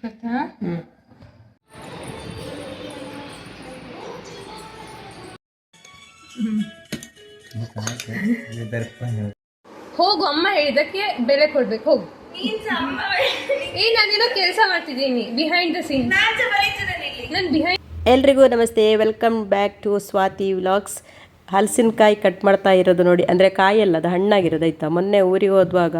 ಗೊತ್ತಾ? ಹೋಗು, ಅಮ್ಮ ಹೇಳಿದಕ್ಕೆ ಬೆಲೆ ಕೊಡ್ಬೇಕು. ಹೋಗು. ನಾನೇನೋ ಕೆಲಸ ಮಾಡ್ತಿದ್ದೀನಿ ಬಿಹೈಂಡ್ ದ ಸೀನ್. ನಾನು ಬಿಹೈಂಡ್. ಎಲ್ರಿಗೂ ನಮಸ್ತೆ, welcome back to Swathi vlogs. ಹಲಸಿನಕಾಯಿ ಕಟ್ ಮಾಡ್ತಾ ಇರೋದು ನೋಡಿ, ಅಂದರೆ ಕಾಯಿ ಅಲ್ಲ, ಅದು ಹಣ್ಣಾಗಿರೋದು ಆಯಿತಾ. ಮೊನ್ನೆ ಊರಿಗೆ ಹೋದುವಾಗ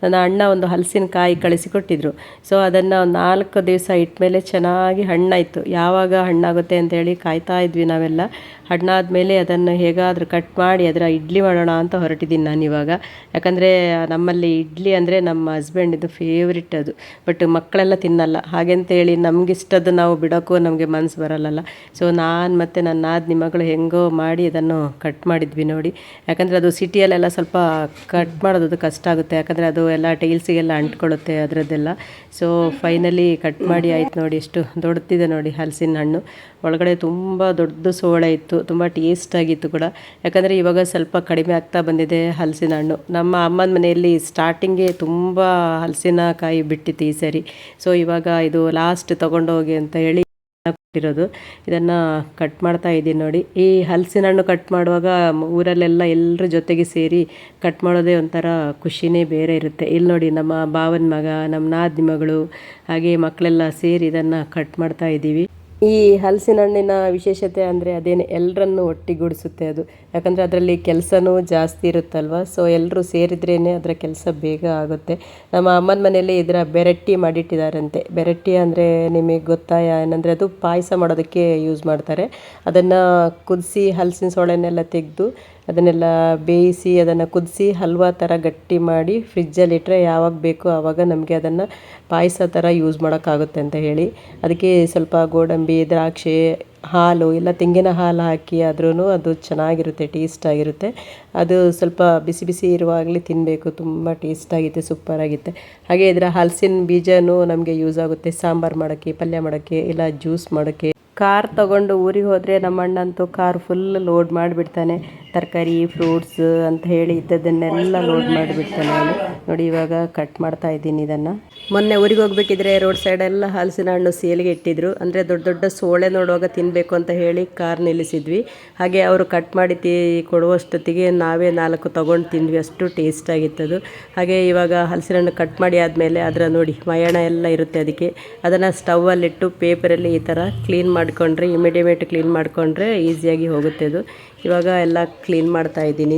ನನ್ನ ಅಣ್ಣ ಒಂದು ಹಲಸಿನಕಾಯಿ ಕಳಿಸಿಕೊಟ್ಟಿದ್ರು. ಸೊ ಅದನ್ನು ಒಂದು 4 ದಿವಸ ಇಟ್ಮೇಲೆ ಚೆನ್ನಾಗಿ ಹಣ್ಣಾಯಿತು. ಯಾವಾಗ ಹಣ್ಣಾಗುತ್ತೆ ಅಂತೇಳಿ ಕಾಯ್ತಾ ಇದ್ವಿ ನಾವೆಲ್ಲ. ಹಣ್ಣಾದಮೇಲೆ ಅದನ್ನು ಹೇಗಾದರೂ ಕಟ್ ಮಾಡಿ ಅದರ ಇಡ್ಲಿ ಮಾಡೋಣ ಅಂತ ಹೊರಟಿದ್ದೀನಿ ನಾನಿವಾಗ. ಯಾಕಂದರೆ ನಮ್ಮಲ್ಲಿ ಇಡ್ಲಿ ಅಂದರೆ ನಮ್ಮ ಹಸ್ಬೆಂಡಿದು ಫೇವ್ರಿಟ್ ಅದು. ಬಟ್ ಮಕ್ಕಳೆಲ್ಲ ತಿನ್ನಲ್ಲ, ಹಾಗೆಂತೇಳಿ ನಮಗಿಷ್ಟದ್ದು ನಾವು ಬಿಡೋಕ್ಕೂ ನಮಗೆ ಮನಸ್ಸು ಬರಲ್ಲಲ್ಲ. ಸೊ ನಾನು ಮತ್ತು ನನ್ನ ನಾದಿನಿ ಮಗಳು ಹೆಂಗೋ ಮಾಡಿ ಅದನ್ನು ಕಟ್ ಮಾಡಿದ್ವಿ ನೋಡಿ. ಯಾಕಂದರೆ ಅದು ಸಿಟಿಯಲ್ಲೆಲ್ಲ ಸ್ವಲ್ಪ ಕಟ್ ಮಾಡೋದು ಕಷ್ಟ ಆಗುತ್ತೆ, ಯಾಕಂದರೆ ಅದು ಎಲ್ಲ ಟೈಲ್ಸಿಗೆಲ್ಲ ಅಂಟ್ಕೊಳ್ಳುತ್ತೆ ಅದರದ್ದೆಲ್ಲ. ಸೊ ಫೈನಲಿ ಕಟ್ ಮಾಡಿ ಆಯ್ತು ನೋಡಿ. ಎಷ್ಟು ದೊಡ್ಡದಿದೆ ನೋಡಿ ಹಲಸಿನ ಹಣ್ಣು. ಒಳಗಡೆ ತುಂಬ ದೊಡ್ಡ ಸೋಳೆ ಇತ್ತು, ತುಂಬ ಟೇಸ್ಟಾಗಿತ್ತು ಕೂಡ. ಯಾಕಂದರೆ ಇವಾಗ ಸ್ವಲ್ಪ ಕಡಿಮೆ ಆಗ್ತಾ ಬಂದಿದೆ ಹಲಸಿನ ಹಣ್ಣು. ನಮ್ಮ ಅಮ್ಮನ ಮನೆಯಲ್ಲಿ ಸ್ಟಾರ್ಟಿಂಗೇ ತುಂಬ ಹಲಸಿನಕಾಯಿ ಬಿಟ್ಟಿತ್ತು ಈ ಸರಿ. ಸೊ ಇವಾಗ ಇದು ಲಾಸ್ಟ್ ತೊಗೊಂಡೋಗಿ ಅಂತ ಹೇಳಿ ಕೊಟ್ಟಿರೋದು. ಇದನ್ನು ಕಟ್ ಮಾಡ್ತಾ ಇದ್ದೀನಿ ನೋಡಿ. ಈ ಹಲಸಿನ ಹಣ್ಣು ಕಟ್ ಮಾಡುವಾಗ ಊರಲ್ಲೆಲ್ಲ ಎಲ್ಲರ ಜೊತೆಗೆ ಸೇರಿ ಕಟ್ ಮಾಡೋದೇ ಒಂಥರ ಖುಷಿನೇ ಬೇರೆ ಇರುತ್ತೆ. ಇಲ್ಲಿ ನೋಡಿ ನಮ್ಮ ಭಾವನ ಮಗ, ನಮ್ಮ ನಾದಿನಿ ಮಗಳು, ಹಾಗೆ ಮಕ್ಕಳೆಲ್ಲ ಸೇರಿ ಇದನ್ನು ಕಟ್ ಮಾಡ್ತಾ ಇದ್ದೀವಿ. ಈ ಹಲಸಿನ ಹಣ್ಣಿನ ವಿಶೇಷತೆ ಅಂದರೆ ಅದೇನೆ, ಎಲ್ಲರನ್ನು ಒಟ್ಟಿಗೂಡಿಸುತ್ತೆ ಅದು. ಯಾಕಂದರೆ ಅದರಲ್ಲಿ ಕೆಲಸನೂ ಜಾಸ್ತಿ ಇರುತ್ತಲ್ವ. ಸೊ ಎಲ್ಲರೂ ಸೇರಿದ್ರೇ ಅದರ ಕೆಲಸ ಬೇಗ ಆಗುತ್ತೆ. ನಮ್ಮ ಅಮ್ಮನ ಮನೆಯಲ್ಲಿ ಇದರ ಬೆರಟ್ಟಿ ಮಾಡಿಟ್ಟಿದ್ದಾರಂತೆ. ಬೆರಟ್ಟಿ ಅಂದರೆ ನಿಮಗೆ ಗೊತ್ತಾ ಏನಂದರೆ, ಅದು ಪಾಯಸ ಮಾಡೋದಕ್ಕೆ ಯೂಸ್ ಮಾಡ್ತಾರೆ. ಅದನ್ನು ಕುದಿಸಿ ಹಲಸಿನ ಸೊಳೆನೆಲ್ಲ ತೆಗೆದು ಅದನ್ನೆಲ್ಲ ಬೇಯಿಸಿ ಅದನ್ನು ಕುದಿಸಿ ಹಲ್ವಾ ಥರ ಗಟ್ಟಿ ಮಾಡಿ ಫ್ರಿಜ್ಜಲ್ಲಿಟ್ಟರೆ ಯಾವಾಗ ಬೇಕೋ ಆವಾಗ ನಮಗೆ ಅದನ್ನು ಪಾಯಸ ಥರ ಯೂಸ್ ಮಾಡೋಕ್ಕಾಗುತ್ತೆ ಅಂತ ಹೇಳಿ. ಅದಕ್ಕೆ ಸ್ವಲ್ಪ ಗೋಡಂಬಿ, ದ್ರಾಕ್ಷಿ, ಹಾಲು ಇಲ್ಲ ತೆಂಗಿನ ಹಾಲು ಹಾಕಿ ಆದ್ರೂ ಅದು ಚೆನ್ನಾಗಿರುತ್ತೆ, ಟೇಸ್ಟಾಗಿರುತ್ತೆ. ಅದು ಸ್ವಲ್ಪ ಬಿಸಿ ಬಿಸಿ ಇರುವಾಗಲೇ ತಿನ್ನಬೇಕು, ತುಂಬ ಟೇಸ್ಟಾಗಿರುತ್ತೆ, ಸೂಪರಾಗಿರುತ್ತೆ. ಹಾಗೆ ಇದರ ಹಲಸಿನ ಬೀಜನೂ ನಮಗೆ ಯೂಸ್ ಆಗುತ್ತೆ ಸಾಂಬಾರು ಮಾಡೋಕ್ಕೆ, ಪಲ್ಯ ಮಾಡೋಕ್ಕೆ, ಇಲ್ಲ ಜ್ಯೂಸ್ ಮಾಡೋಕ್ಕೆ. ಕಾರ್ ತೊಗೊಂಡು ಊರಿಗೆ ಹೋದರೆ ನಮ್ಮ ಅಣ್ಣಂತೂ ಕಾರ್ ಫುಲ್ ಲೋಡ್ ಮಾಡಿಬಿಡ್ತಾನೆ. ತರಕಾರಿ, ಫ್ರೂಟ್ಸ್ ಅಂತ ಹೇಳಿ ಇದ್ದದನ್ನೆಲ್ಲ ಲೋಡ್ ಮಾಡಿಬಿಡ್ತಾನೆ ಅವನು ನೋಡಿ. ಇವಾಗ ಕಟ್ ಮಾಡ್ತಾ ಇದ್ದೀನಿ ಇದನ್ನು. ಮೊನ್ನೆ ಊರಿಗೆ ಹೋಗ್ಬೇಕಿದ್ರೆ ರೋಡ್ ಸೈಡೆಲ್ಲ ಹಲಸಿನ ಹಣ್ಣು ಸೇಲಿಗೆ ಇಟ್ಟಿದ್ರು. ಅಂದರೆ ದೊಡ್ಡ ದೊಡ್ಡ ಸೋಳೆ ನೋಡುವಾಗ ತಿನ್ನಬೇಕು ಅಂತ ಹೇಳಿ ಕಾರ್ ನಿಲ್ಲಿಸಿದ್ವಿ. ಹಾಗೆ ಅವರು ಕಟ್ ಮಾಡಿ ಕೊಡುವಷ್ಟೊತ್ತಿಗೆ ನಾವೇ 4 ತೊಗೊಂಡು ತಿಂದ್ವಿ, ಅಷ್ಟು ಟೇಸ್ಟಾಗಿತ್ತದು. ಹಾಗೆ ಇವಾಗ ಹಲಸಿನ ಹಣ್ಣು ಕಟ್ ಮಾಡಿ ಆದಮೇಲೆ ಅದರ ನೋಡಿ ಮಯಣ ಎಲ್ಲ ಇರುತ್ತೆ, ಅದಕ್ಕೆ ಅದನ್ನು ಸ್ಟವಲ್ಲಿಟ್ಟು ಪೇಪರಲ್ಲಿ ಈ ಥರ ಕ್ಲೀನ್ ಮಾಡಿಕೊಂಡ್ರೆ, ಇಮಿಡಿಯೇಟ್ ಕ್ಲೀನ್ ಮಾಡಿಕೊಂಡ್ರೆ ಈಸಿಯಾಗಿ ಹೋಗುತ್ತೆ ಅದು. ಇವಾಗ ಎಲ್ಲ ಕ್ಲೀನ್ ಮಾಡ್ತಾ ಇದ್ದೀನಿ.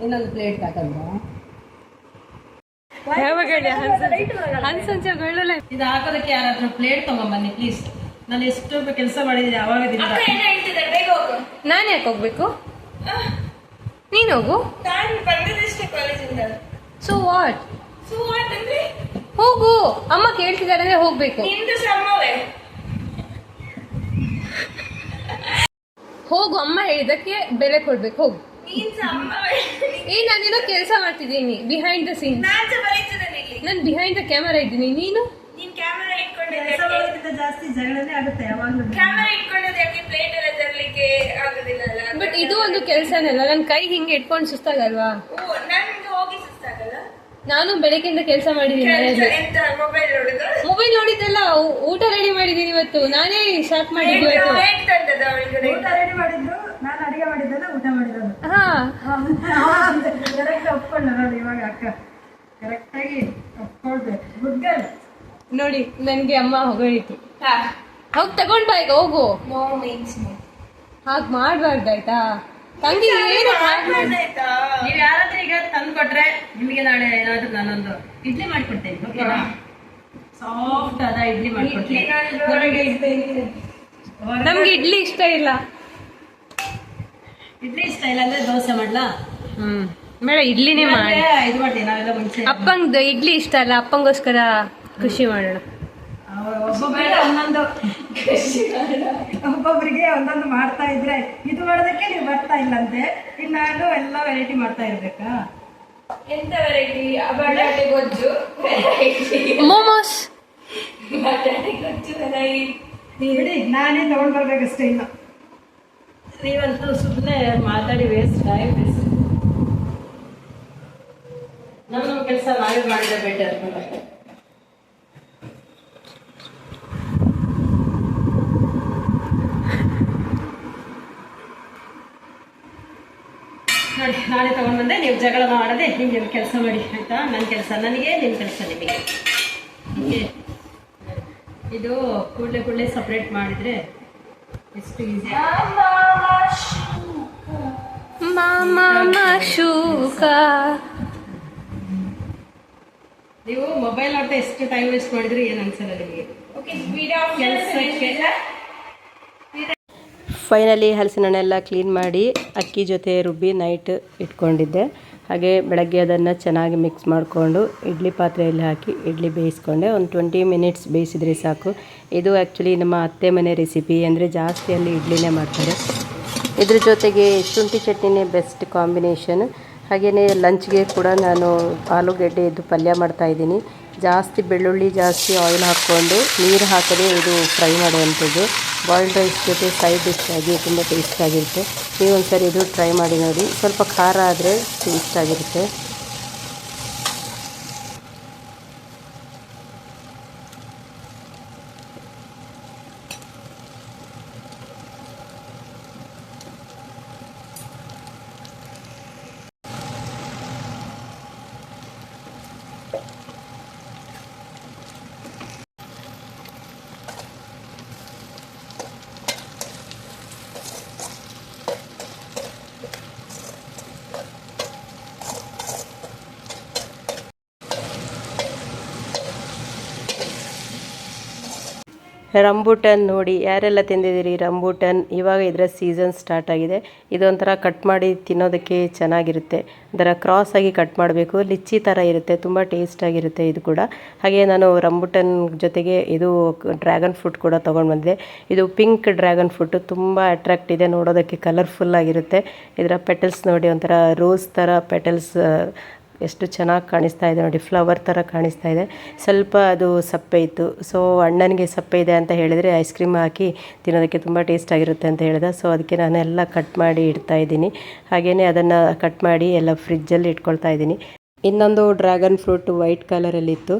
ಇನ್ನೊಂದು ಪ್ಲೇಟ್ ತಗೊಂಡು ಇದು ಹಾಕೋದಕ್ಕೆ ಯಾರಾದ್ರೂ ಪ್ಲೇಟ್ ತಗೊಂಬನ್ನಿ ಪ್ಲೀಸ್. ನಾನು ಎಷ್ಟು ಕೆಲಸ ಮಾಡಿದ್ದೀನಿ ಅವಾಗದಿಂದ. ನಾನು ಯಾಕೆ ಹೋಗ್ಬೇಕು? ನೀನು ಹೋಗು. ಸೊ ವಾಟ್ ಅಂದ್ರೆ ಹೋಗು, ಅಮ್ಮ ಕೇಳ್ತಿದ್ದಾರೆ ಅಂದ್ರೆ ಹೋಗ್ಬೇಕು. ಹೋಗು, ಅಮ್ಮ ಹೇಳಿದಕ್ಕೆ ಬೆಲೆ ಕೊಡ್ಬೇಕು. ಹೋಗು. ನಾನೇನೋ ಕೆಲಸ ಮಾಡ್ತಿದ್ದೀನಿ ಬಿಹೈಂಡ್ ದ ಸೀನ್. ನಾನು ಬಿಹೈಂಡ್ ದ ಕ್ಯಾಮರಾ ಇದ್ದೀನಿ. ನೀನು ಜಾಸ್ತಿ ಜಗಳನೇ ಆಗುತ್ತೆ ಯಾವಾಗಲೂ. ಬಟ್ ಇದು ಒಂದು ಕೆಲಸನಲ್ಲ. ನನ್ನ ಕೈ ಹಿಂಗೆ ಇಟ್ಕೊಂಡು ಸುಸ್ತಾಗಲ್ವಾ? ನಾನು ಬೆಳಗ್ಗೆಯಿಂದ ಕೆಲಸ ಮಾಡಿದ್ದೀನಿ. ಮೊಬೈಲ್ ನೋಡಿದ್ದಲ್ಲ, ಊಟ ರೆಡಿ ಮಾಡಿದ್ದೀನಿ ಇವತ್ತು. ನಾನೇ ಸ್ಟಾರ್ಟ್ ಮಾಡಿದ್ದು ಇವತ್ತು. ನೋಡಿ ನನ್ಗೆ ಅಮ್ಮ ಹೊಗಳಿತು. ಹೋಗಿ ತಗೊಂಡ್ ಬಾ ಈಗ, ಹೋಗು. ಹಾಗೆ ಮಾಡ್ಬಾರ್ದಾಯ್ತಾ ತಂಗಿ? ಏನು ನೀವು ಯಾರಾದ್ರೂ ಈಗ ತಂದು ಕೊಟ್ರೆ ನಿಮಗೆ ನಾಳೆ ಏನಾದ್ರೂ ನಾನೊಂದು ಇಡ್ಲಿ ಮಾಡ್ಕೊಡ್ತೇನೆ, ಓಕೆನಾ? ಸಾಫ್ಟ್ ಅದ ಇಡ್ಲಿ ಮಾಡ್ಕೊಡ್ತೀನಿ. ನಮ್ಗೆ ಇಡ್ಲಿ ಇಷ್ಟ ಇಲ್ಲ. ಇಡ್ಲಿ ಇಷ್ಟ ಇಲ್ಲ ಅಂದ್ರೆ ದೋಸೆ ಮಾಡ್ಲಾ? ಬೇಡ, ಇಡ್ಲಿನೇ ಮಾಡಿ. ಇದು ಮಾಡ್ತೀನಿ ನಾವೆಲ್ಲ ಮುಂಚೆ. ಅಪ್ಪಂಗ್ ಇಡ್ಲಿ ಇಷ್ಟ ಅಲ್ಲ, ಅಪ್ಪಂಗೋಸ್ಕರ ಖುಷಿ ಮಾಡೋಣ. ಒಬ್ಬೊಬ್ಬರಿಗೆ ಒಂದೊಂದು ಮಾಡ್ತಾ ಇದ್ರೆ ಇದು ಮಾಡೋದಕ್ಕೆ ನೀವು ಬರ್ತಾ ಇಲ್ಲಂತೆ. ಇನ್ನಾನು ಎಲ್ಲ ವೆರೈಟಿ ಮಾಡ್ತಾ ಇರ್ಬೇಕಾ? ಎಂತ ವೆರೈಟಿ? ಬಟಾಟೆ ಗೊಜ್ಜು, ಮೋಮೋಸ್, ಬಟಾಟೆ ಗೊಜ್ಜು ಬಿಡಿ, ನಾನೇ ತಗೊಂಡ್ ಬರ್ಬೇಕಷ್ಟೇ. ಇನ್ನು ನೀವಂತೂ ಸುಮ್ಮನೆ ಮಾತಾಡಿ ವೇಸ್ಟ್ ಟೈಮ್ ವೇಸ್ಟ್. ನಮ್ಮ ಕೆಲಸ ನಾವೇ ಮಾಡಿದ್ರೆ ಬೆಟರ್. ನೋಡಿ ನಾನೇ ತಗೊಂಡು ಬಂದೆ, ನೀವು ಜಗಳ ಮಾಡದೆ ನಿಮ್ಗೆ ಕೆಲಸ ಮಾಡಿ ಆಯಿತಾ. ನನ್ನ ಕೆಲಸ ನನಗೆ, ನಿಮ್ಮ ಕೆಲಸ ನಿಮಗೆ. ಓಕೆ, ಇದು ಕೂಡಲೇ ಸಪ್ರೇಟ್ ಮಾಡಿದರೆ ಎಷ್ಟು ಈಸಿ. ನೀವು ಮೊಬೈಲ್ ನೋಡ್ತಾ ಎಷ್ಟು ಟೈಮ್ ವೇಸ್ಟ್ ಮಾಡಿದ್ರಿ ಏನು ಅನ್ಸಲ್ಲ ನಿಮಗೆ. ಕೆಲಸಕ್ಕೆ ಫೈನಲಿ ಹಲಸಿನ ಹಣ್ಣೆಲ್ಲ ಕ್ಲೀನ್ ಮಾಡಿ ಅಕ್ಕಿ ಜೊತೆ ರುಬ್ಬಿ ನೈಟ್ ಇಟ್ಕೊಂಡಿದ್ದೆ. ಹಾಗೆ ಬೆಳಗ್ಗೆ ಅದನ್ನು ಚೆನ್ನಾಗಿ ಮಿಕ್ಸ್ ಮಾಡಿಕೊಂಡು ಇಡ್ಲಿ ಪಾತ್ರೆಯಲ್ಲಿ ಹಾಕಿ ಇಡ್ಲಿ ಬೇಯಿಸ್ಕೊಂಡೆ. ಒಂದು 20 ಮಿನಿಟ್ಸ್ ಬೇಯಿಸಿದ್ರೆ ಸಾಕು. ಇದು ಆ್ಯಕ್ಚುಲಿ ನಮ್ಮ ಅತ್ತೆ ಮನೆ ರೆಸಿಪಿ, ಅಂದರೆ ಜಾಸ್ತಿ ಅಲ್ಲಿ ಇಡ್ಲಿನೇ ಮಾಡ್ತಾರೆ. ಇದ್ರ ಜೊತೆಗೆ ಶುಂಠಿ ಚಟ್ನಿನೇ ಬೆಸ್ಟ್ ಕಾಂಬಿನೇಷನ್. ಹಾಗೆಯೇ ಲಂಚ್ಗೆ ಕೂಡ ನಾನು ಆಲೂಗೆಡ್ಡೆದು ಪಲ್ಯ ಮಾಡ್ತಾಯಿದ್ದೀನಿ. ಜಾಸ್ತಿ ಬೆಳ್ಳುಳ್ಳಿ, ಜಾಸ್ತಿ ಆಯಿಲ್ ಹಾಕ್ಕೊಂಡು ನೀರು ಹಾಕದೆ ಇದು ಫ್ರೈ ಮಾಡುವಂಥದ್ದು. ಬಾಯ್ಲ್ಡ್ ರೈಸ್ ಜೊತೆ ಸೈಡ್ ಡಿಶ್ ಆಗಿ ತುಂಬ ಟೇಸ್ಟ್ ಆಗಿರುತ್ತೆ. ನೀವು ಒಂದ್ಸರಿ ಇದು ಟ್ರೈ ಮಾಡಿ ನೋಡಿ. ಸ್ವಲ್ಪ ಖಾರ ಆದರೆ ಟೇಸ್ಟ್ ಆಗಿರುತ್ತೆ. ರಂಬೂಟನ್ ನೋಡಿ, ಯಾರೆಲ್ಲ ತಿಂದಿದ್ದೀರಿ ರಂಬೂಟನ್? ಇವಾಗ ಇದರ ಸೀಸನ್ ಸ್ಟಾರ್ಟ್ ಆಗಿದೆ. ಇದೊಂಥರ ಕಟ್ ಮಾಡಿ ತಿನ್ನೋದಕ್ಕೆ ಚೆನ್ನಾಗಿರುತ್ತೆ. ಒಂಥರ ಕ್ರಾಸ್ ಆಗಿ ಕಟ್ ಮಾಡಬೇಕು, ಲಿಚ್ಚಿ ಥರ ಇರುತ್ತೆ, ತುಂಬ ಟೇಸ್ಟಾಗಿರುತ್ತೆ ಇದು ಕೂಡ. ಹಾಗೆ ನಾನು ರಂಬೂಟನ್ ಜೊತೆಗೆ ಇದು ಡ್ರ್ಯಾಗನ್ ಫ್ರೂಟ್ ಕೂಡ ತೊಗೊಂಡು ಬಂದಿದ್ದೆ. ಇದು ಪಿಂಕ್ ಡ್ರ್ಯಾಗನ್ ಫ್ರೂಟು, ತುಂಬ ಅಟ್ರಾಕ್ಟ್ ಇದೆ, ನೋಡೋದಕ್ಕೆ ಕಲರ್ಫುಲ್ ಆಗಿರುತ್ತೆ. ಇದರ ಪೆಟಲ್ಸ್ ನೋಡಿ, ಒಂಥರ ರೋಸ್ ಥರ ಪೆಟಲ್ಸ್, ಎಷ್ಟು ಚೆನ್ನಾಗಿ ಕಾಣಿಸ್ತಾ ಇದೆ ನೋಡಿ, ಫ್ಲವರ್ ಥರ ಕಾಣಿಸ್ತಾ ಇದೆ. ಸ್ವಲ್ಪ ಅದು ಸಪ್ಪೆ ಇತ್ತು. ಸೊ ಅಣ್ಣನಿಗೆ ಸಪ್ಪೆ ಇದೆ ಅಂತ ಹೇಳಿದರೆ ಐಸ್ ಕ್ರೀಮ್ ಹಾಕಿ ತಿನ್ನೋದಕ್ಕೆ ತುಂಬ ಟೇಸ್ಟ್ ಆಗಿರುತ್ತೆ ಅಂತ ಹೇಳಿದೆ. ಸೊ ಅದಕ್ಕೆ ನಾನೆಲ್ಲ ಕಟ್ ಮಾಡಿ ಇಡ್ತಾ ಇದ್ದೀನಿ. ಹಾಗೆಯೇ ಅದನ್ನು ಕಟ್ ಮಾಡಿ ಎಲ್ಲ ಫ್ರಿಜ್ಜಲ್ಲಿ ಇಟ್ಕೊಳ್ತಾ ಇದ್ದೀನಿ. ಇನ್ನೊಂದು ಡ್ರ್ಯಾಗನ್ ಫ್ರೂಟ್ ವೈಟ್ ಕಲರಲ್ಲಿತ್ತು.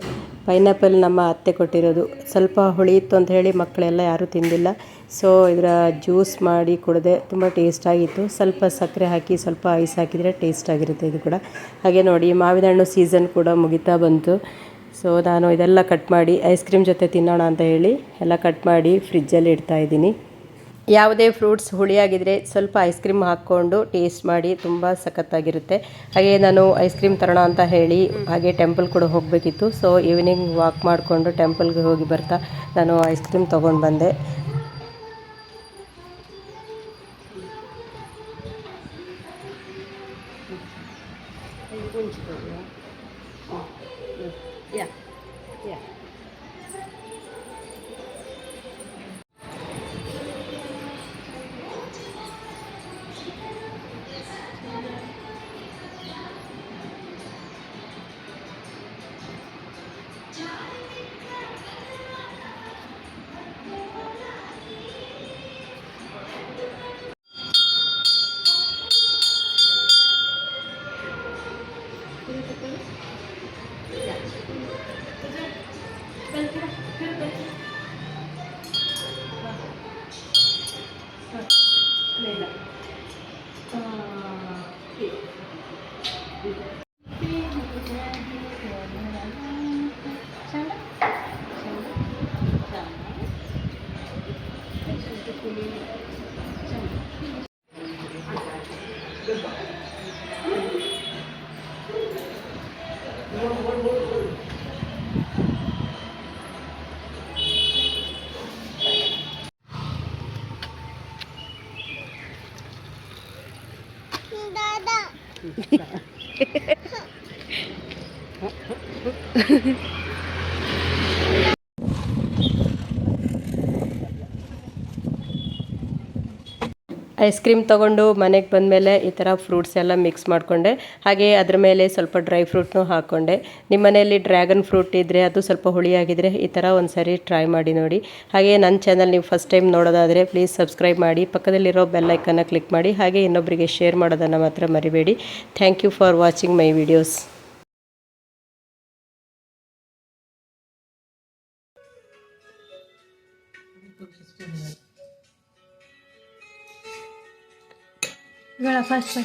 ಪೈನಾಪಲ್ ನಮ್ಮ ಅತ್ತೆ ಕೊಟ್ಟಿರೋದು. ಸ್ವಲ್ಪ ಹುಳಿ ಇತ್ತು ಅಂತ ಹೇಳಿ ಮಕ್ಕಳೆಲ್ಲ ಯಾರೂ ತಿಂದಿಲ್ಲ. ಸೊ ಇದರ ಜ್ಯೂಸ್ ಮಾಡಿ ಕುಡಿದೆ, ತುಂಬ ಟೇಸ್ಟಾಗಿತ್ತು. ಸ್ವಲ್ಪ ಸಕ್ಕರೆ ಹಾಕಿ ಸ್ವಲ್ಪ ಐಸ್ ಹಾಕಿದರೆ ಟೇಸ್ಟ್ ಆಗಿರುತ್ತೆ ಇದು ಕೂಡ. ಹಾಗೆ ನೋಡಿ, ಮಾವಿನ ಹಣ್ಣು ಸೀಸನ್ ಕೂಡ ಮುಗಿತಾ ಬಂತು. ಸೊ ನಾನು ಇದೆಲ್ಲ ಕಟ್ ಮಾಡಿ ಐಸ್ ಕ್ರೀಮ್ ಜೊತೆ ತಿನ್ನೋಣ ಅಂತ ಹೇಳಿ ಎಲ್ಲ ಕಟ್ ಮಾಡಿ ಫ್ರಿಜ್ಜಲ್ಲಿ ಇಡ್ತಾ ಇದ್ದೀನಿ. ಯಾವುದೇ ಫ್ರೂಟ್ಸ್ ಹುಳಿಯಾಗಿದ್ದರೆ ಸ್ವಲ್ಪ ಐಸ್ ಕ್ರೀಮ್ ಹಾಕ್ಕೊಂಡು ಟೇಸ್ಟ್ ಮಾಡಿ, ತುಂಬ ಸಖತ್ತಾಗಿರುತ್ತೆ. ಹಾಗೆ ನಾನು ಐಸ್ ಕ್ರೀಮ್ ತರೋಣ ಅಂತ ಹೇಳಿ ಹಾಗೆ ಟೆಂಪಲ್ ಕೂಡ ಹೋಗಬೇಕಿತ್ತು. ಸೊ ಈವ್ನಿಂಗ್ ವಾಕ್ ಮಾಡಿಕೊಂಡು ಟೆಂಪಲ್ಗೆ ಹೋಗಿ ಬರ್ತಾ ನಾನು ಐಸ್ ಕ್ರೀಮ್ ತೊಗೊಂಡು ಬಂದೆ. ಐಸ್ ಕ್ರೀಮ್ ತೊಗೊಂಡು ಮನೆಗೆ ಬಂದಮೇಲೆ ಈ ಥರ ಫ್ರೂಟ್ಸ್ ಎಲ್ಲ ಮಿಕ್ಸ್ ಮಾಡಿಕೊಂಡೆ. ಹಾಗೆ ಅದ್ರ ಮೇಲೆ ಸ್ವಲ್ಪ ಡ್ರೈ ಫ್ರೂಟ್ನೂ ಹಾಕ್ಕೊಂಡೆ. ನಿಮ್ಮ ಮನೆಯಲ್ಲಿ ಡ್ರ್ಯಾಗನ್ ಫ್ರೂಟ್ ಇದ್ದರೆ ಅದು ಸ್ವಲ್ಪ ಹುಳಿಯಾಗಿದ್ದರೆ ಈ ಥರ ಒಂದು ಸರಿ ಟ್ರೈ ಮಾಡಿ ನೋಡಿ. ಹಾಗೆ ನನ್ನ ಚಾನಲ್ ನೀವು ಫಸ್ಟ್ ಟೈಮ್ ನೋಡೋದಾದರೆ ಪ್ಲೀಸ್ ಸಬ್ಸ್ಕ್ರೈಬ್ ಮಾಡಿ, ಪಕ್ಕದಲ್ಲಿರೋ ಬೆಲ್ ಐಕನ್ನ ಕ್ಲಿಕ್ ಮಾಡಿ, ಹಾಗೆ ಇನ್ನೊಬ್ಬರಿಗೆ ಶೇರ್ ಮಾಡೋದನ್ನು ಮಾತ್ರ ಮರಿಬೇಡಿ. Thank you for watching my videos. First